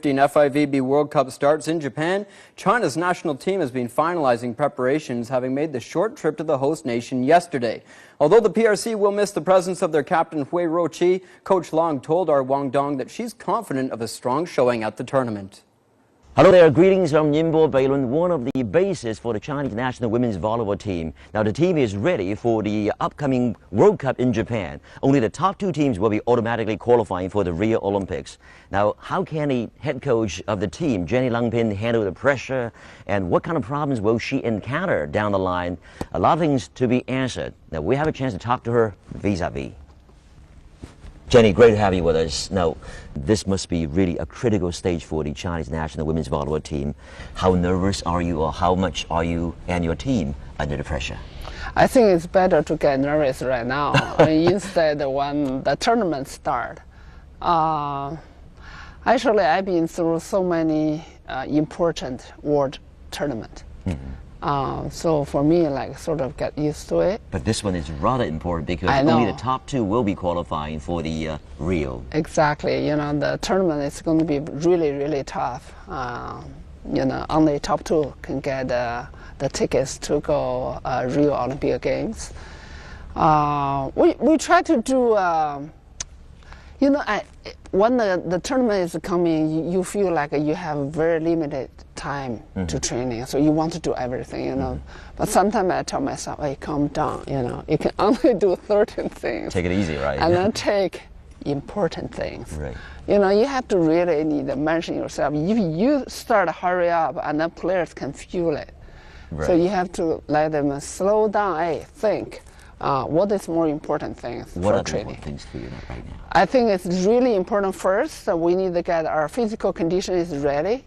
FIVB World Cup starts in Japan. China's national team has been finalizing preparations, having made the short trip to the host nation yesterday. Although the PRC will miss the presence of their captain Hui Ruoqi, Coach Lang told our Wang Dong that she's confident of a strong showing at the tournament. Hello there, greetings from Ningbo, Beilun, one of the bases for the Chinese national women's volleyball team. Now the team is ready for the upcoming World Cup in Japan. Only the top two teams will be automatically qualifying for the Rio Olympics. Now, how can the head coach of the team, Jenny Láng Píng, handle the pressure, and what kind of problems will she encounter down the line? A lot of things to be answered. Now we have a chance to talk to her vis-a-vis. Jenny, great to have you with us. Now, this must be really a critical stage for the Chinese national women's volleyball team. How nervous are you, or how much are you and your team under the pressure? I think it's better to get nervous right now instead when the tournament starts. Actually, I've been through so many important world tournaments. So for me, like, sort of get used to it. But this one is rather important because only the top two will be qualifying for the Rio. Exactly. You know, the tournament is going to be really, really tough. You know, only top two can get the tickets to go Rio Olympic Games. We try to do. You know, when the tournament is coming, you feel like you have very limited time to training, so you want to do everything, you know. But sometimes I tell myself, hey, calm down, you know. You can only do 13 things. Take it easy, right? And then take important things. Right. You know, you have to really need to mention yourself. If you start to hurry up, and then players can feel it. Right. So you have to let them slow down, hey, think. What is more important things what for are training? What things for you right now? I think it's really important first that we need to get our physical condition is ready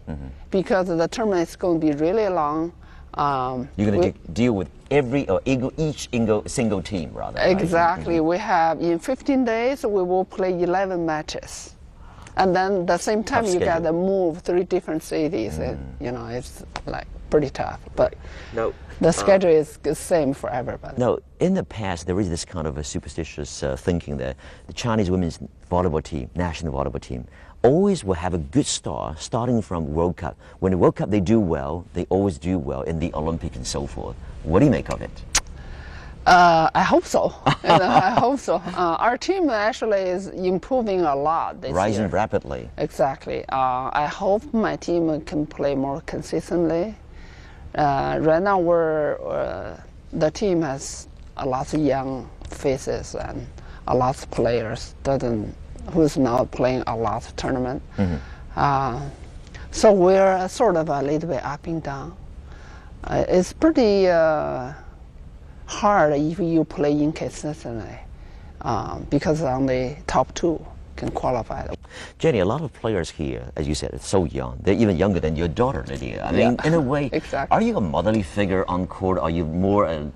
because the tournament is going to be really long. You're going to deal with each single team, rather. Exactly. Right? We have, in 15 days, we will play 11 matches. And then at the same time, you got to move 3 different cities. And, you know, it's like pretty tough. But no. The schedule is the same for everybody. No, in the past, there is this kind of a superstitious thinking that the Chinese women's volleyball team, national volleyball team, always will have a good start starting from World Cup. When the World Cup they do well, they always do well in the Olympics and so forth. What do you make of it? I hope so. You know, I hope so. Our team actually is improving a lot this year. Rising rapidly. Exactly. I hope my team can play more consistently. Right now, the team has a lot of young faces and a lot of players who's now playing a lot of tournament. So we're sort of a little bit up and down. It's pretty hard if you play inconsistently because only top two can qualify. Jenny, a lot of players here, as you said, are so young. They're even younger than your daughter, Lydia. I mean, in a way, exactly. Are you a motherly figure on court? Are you more a,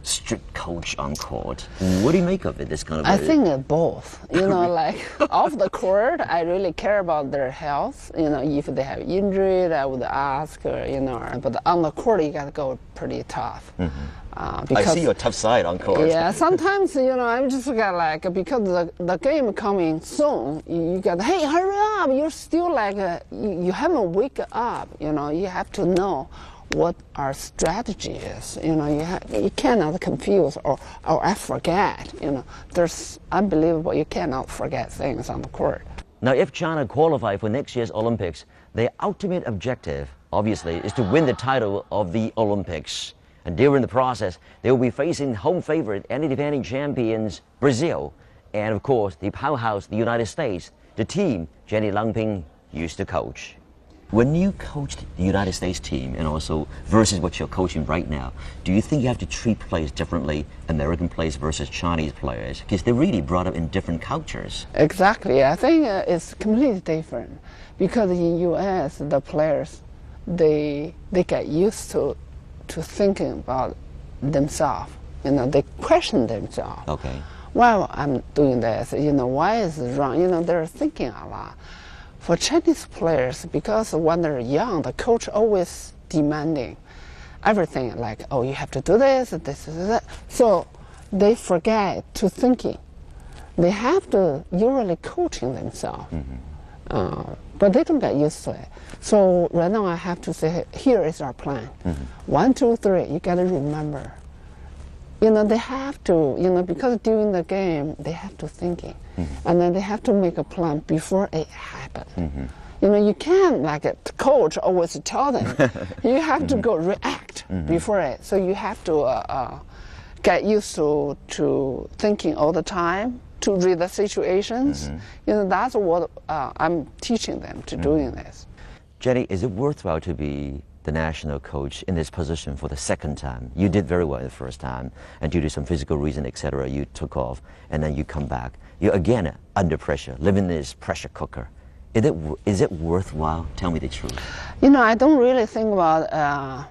strict coach on court? What do you make of it, this kind of... I think both. You know, like, off the court, I really care about their health. You know, if they have injury, I would ask, but on the court, you got to go pretty tough. Because I see your tough side on court. Yeah, sometimes, I'm just got because the game coming soon, you got, hey, hurry up, you're still you haven't wake up, you have to know what our strategy is, you cannot confuse or I forget, there's unbelievable, you cannot forget things on the court. Now, if China qualify for next year's Olympics, their ultimate objective, obviously, is to win the title of the Olympics. And during the process, they will be facing home favorite and the defending champions, Brazil, and of course, the powerhouse, the United States, the team Jenny Láng Píng used to coach. When you coached the United States team, and also versus what you're coaching right now, do you think you have to treat players differently, American players versus Chinese players? Because they're really brought up in different cultures. Exactly. I think it's completely different. Because in U.S., the players, they get used to thinking about themselves. They question themselves. Okay. Why I'm doing this? Why is it wrong? They're thinking a lot. For Chinese players, because when they're young, the coach always demanding everything, like, oh, you have to do this, this, that. So they forget to thinking. They have to usually coaching themselves. but they don't get used to it. So right now I have to say, here is our plan. 1, 2, 3, you got to remember. You know, they have to, you know, because during the game, they have to thinking. And then they have to make a plan before it happens. You know, you can't, like a coach always tell them, you have to go react before it. So you have to get used to thinking all the time, to read the situations. You know, that's what I'm teaching them to doing this. Jenny, is it worthwhile to be the national coach in this position for the second time? You did very well the first time, and due to some physical reason, etc., you took off, and then you come back. You're again under pressure, living in this pressure cooker. Is it worthwhile? Tell me the truth. You know, I don't really think about,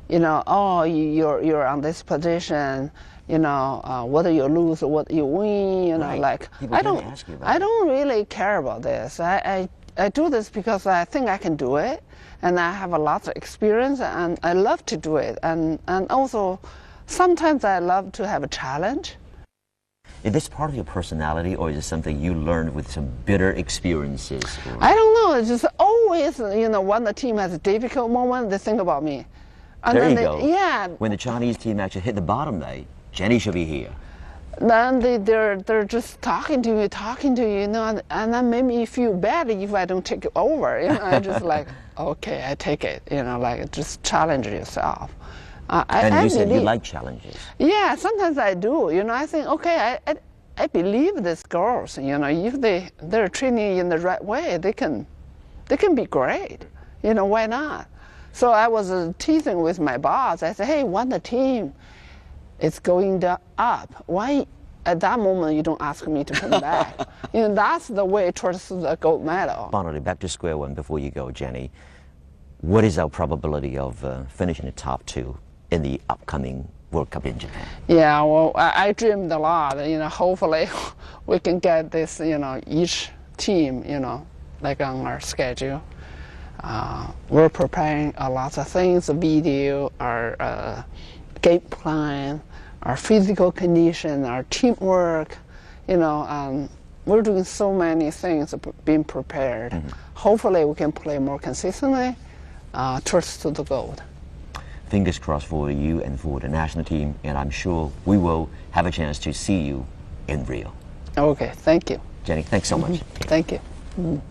you know, oh, you're on this position, you know, whether you lose or whether you win, you know, Right. like, People tend to ask you about I it. don't really care about this. I do this because I think I can do it, and I have a lot of experience, and I love to do it, and also sometimes I love to have a challenge. Is this part of your personality, or is it something you learned with some bitter experiences? Or... I don't know. It's just always, you know, when the team has a difficult moment, they think about me. And There then you go. Yeah. When the Chinese team actually hit the bottom, Jenny should be here. Then they're just talking to you, you know, and that made me feel bad if I don't take it over. You know, I just like, okay, I take it. You know, like just challenge yourself. And you said you believe- like challenges. Yeah, sometimes I do. You know, I think, okay, I believe these girls. You know, if they're training in the right way, they can be great. You know, why not? So I was teasing with my boss. I said, hey, when the team is going up, why at that moment you don't ask me to come back? You know, that's the way towards the gold medal. Finally, back to square one before you go, Jenny. What is our probability of finishing the top 2 in the upcoming World Cup in Japan? Yeah, well, I dreamed a lot. You know, hopefully we can get this, you know, each team, you know, like on our schedule. We're preparing a lot of things, a video, our game plan, our physical condition, our teamwork, you know, we're doing so many things being prepared. Hopefully we can play more consistently towards to the gold. Fingers crossed for you and for the national team, and I'm sure we will have a chance to see you in Rio. Okay, thank you. Jenny, thanks so much. Thank you.